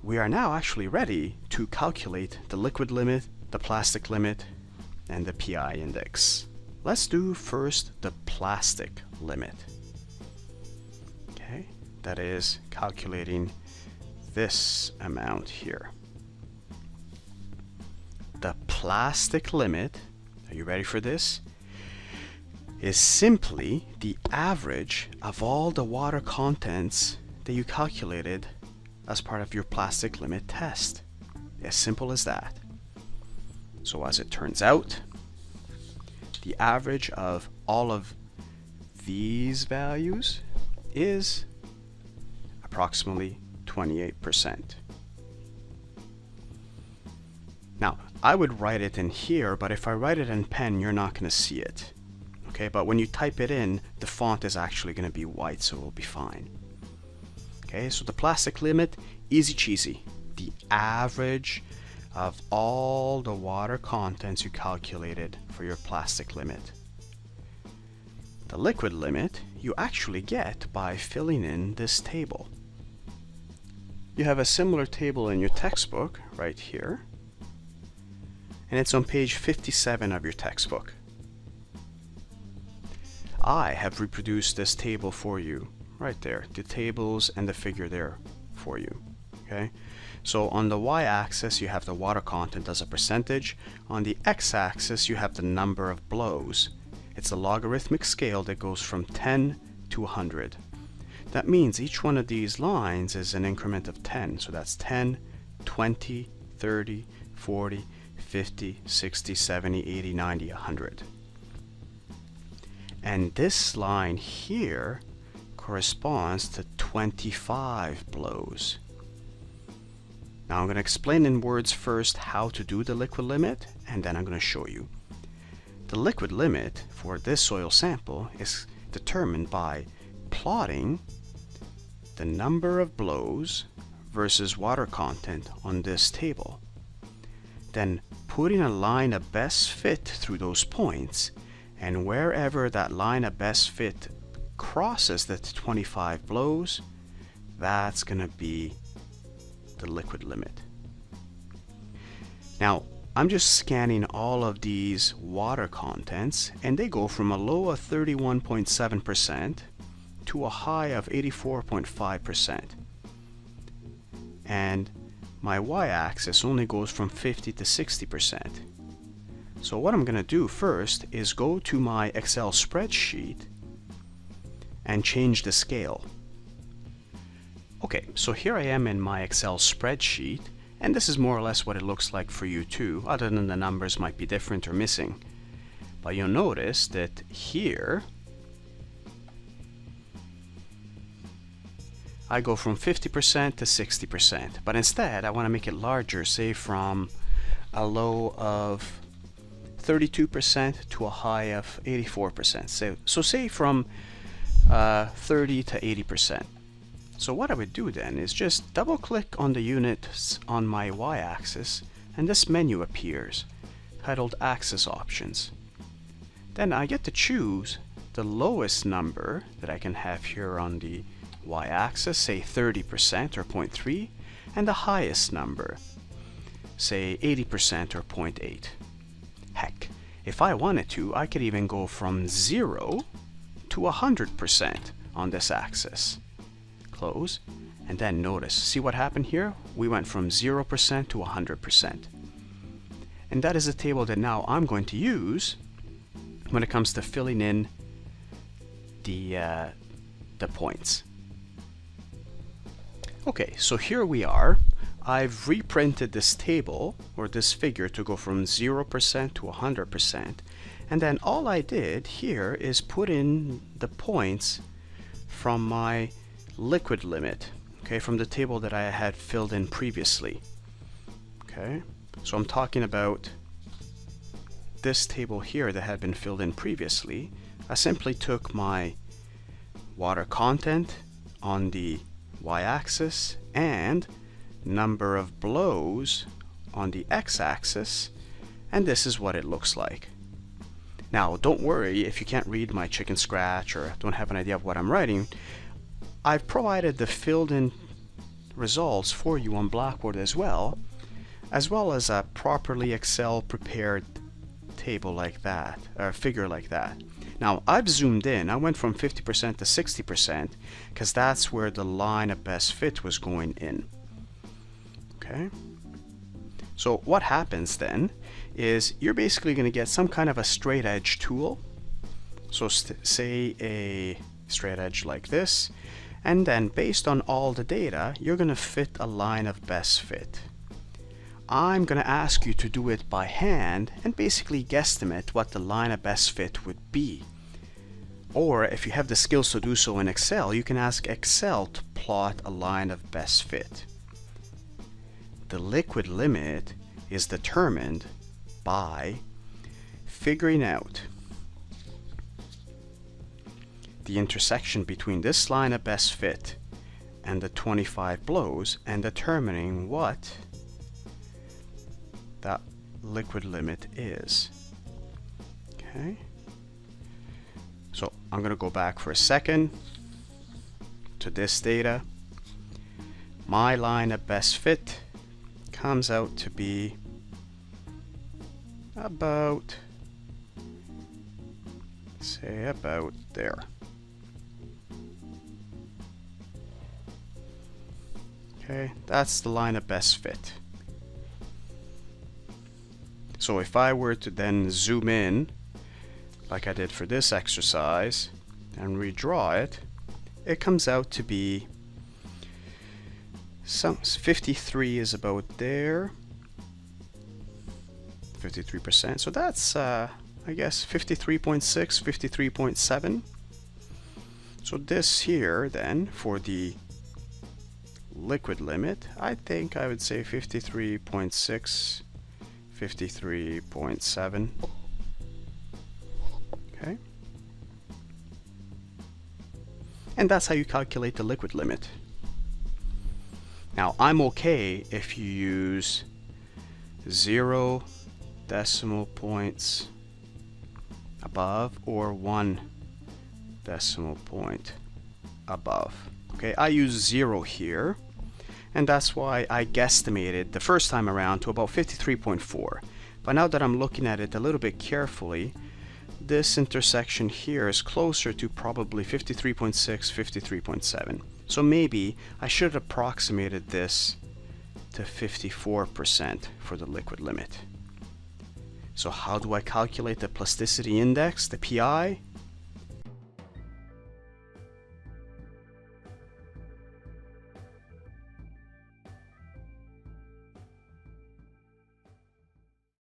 we are now actually ready to calculate the liquid limit, the plastic limit, and the PI index. Let's do first the plastic limit. Okay, that is calculating this amount here. The plastic limit, are you ready for this? Is simply the average of all the water contents that you calculated as part of your plastic limit test. As simple as that. So as it turns out, the average of all of these values is approximately 28%. Now, I would write it in here, but if I write it in pen, you're not going to see it. Okay, but when you type it in, the font is actually going to be white, so it'll be fine. Okay, so the plastic limit, easy cheesy. The average of all the water contents you calculated for your plastic limit. The liquid limit you actually get by filling in this table. You have a similar table in your textbook right here, and it's on page 57 of your textbook. I have reproduced this table for you right there, the tables and the figure there for you. Okay, so on the y-axis you have the water content as a percentage. On the x-axis you have the number of blows. It's a logarithmic scale that goes from 10 to 100. That means each one of these lines is an increment of 10. So that's 10, 20, 30, 40, 50, 60, 70, 80, 90, 100. And this line here corresponds to 25 blows. Now I'm going to explain in words first how to do the liquid limit, and then I'm going to show you. The liquid limit for this soil sample is determined by plotting the number of blows versus water content on this table. Then putting a line of best fit through those points, and wherever that line of best fit crosses the 25 blows, that's going to be the liquid limit. Now, I'm just scanning all of these water contents, and they go from a low of 31.7% to a high of 84.5%. And my y-axis only goes from 50 to 60%. So what I'm going to do first is go to my Excel spreadsheet and change the scale. Okay, so here I am in my Excel spreadsheet, and this is more or less what it looks like for you too, other than the numbers might be different or missing. But you'll notice that here I go from 50% to 60%, but instead I want to make it larger, say from a low of 32% to a high of 84%. So say from 30 to 80%. So what I would do then is just double click on the units on my y-axis, and this menu appears titled Axis Options. Then I get to choose the lowest number that I can have here on the y-axis, say 30% or 0.3, and the highest number, say 80% or 0.8. Heck, if I wanted to, I could even go from 0 to 100% on this axis. Close, and then notice, see what happened here? We went from 0% to 100%. And that is a table that now I'm going to use when it comes to filling in the points. Okay, so here we are. I've reprinted this table, or this figure, to go from 0% to 100%. And then all I did here is put in the points from my liquid limit, okay, from the table that I had filled in previously. Okay, so I'm talking about this table here that had been filled in previously. I simply took my water content on the y-axis and number of blows on the x-axis, and this is what it looks like. Now, don't worry if you can't read my chicken scratch or don't have an idea of what I'm writing. I've provided the filled in results for you on Blackboard as well as a properly Excel prepared table like that, or figure like that. Now I've zoomed in. I went from 50% to 60% because that's where the line of best fit was going in. Okay. So what happens then is you're basically going to get some kind of a straight edge tool. So say a straight edge like this, and then based on all the data, you're going to fit a line of best fit. I'm going to ask you to do it by hand and basically guesstimate what the line of best fit would be. Or if you have the skills to do so in Excel, you can ask Excel to plot a line of best fit. The liquid limit is determined by figuring out the intersection between this line of best fit and the 25 blows and determining what that liquid limit is. Okay. So I'm going to go back for a second to this data. My line of best fit comes out to be about, say, about there. Okay, that's the line of best fit. So if I were to then zoom in, like I did for this exercise, and redraw it, it comes out to be 53 is about there, 53%. So that's I guess 53.6, 53.7. So this here then for the liquid limit, I think I would say 53.6, 53.7. Okay. And that's how you calculate the liquid limit. Now I'm okay if you use 0 decimal points above or 1 decimal point above. Okay, I use 0 here, and that's why I guesstimated the first time around to about 53.4. But now that I'm looking at it a little bit carefully, this intersection here is closer to probably 53.6, 53.7. So maybe I should have approximated this to 54% for the liquid limit. So how do I calculate the plasticity index, the PI?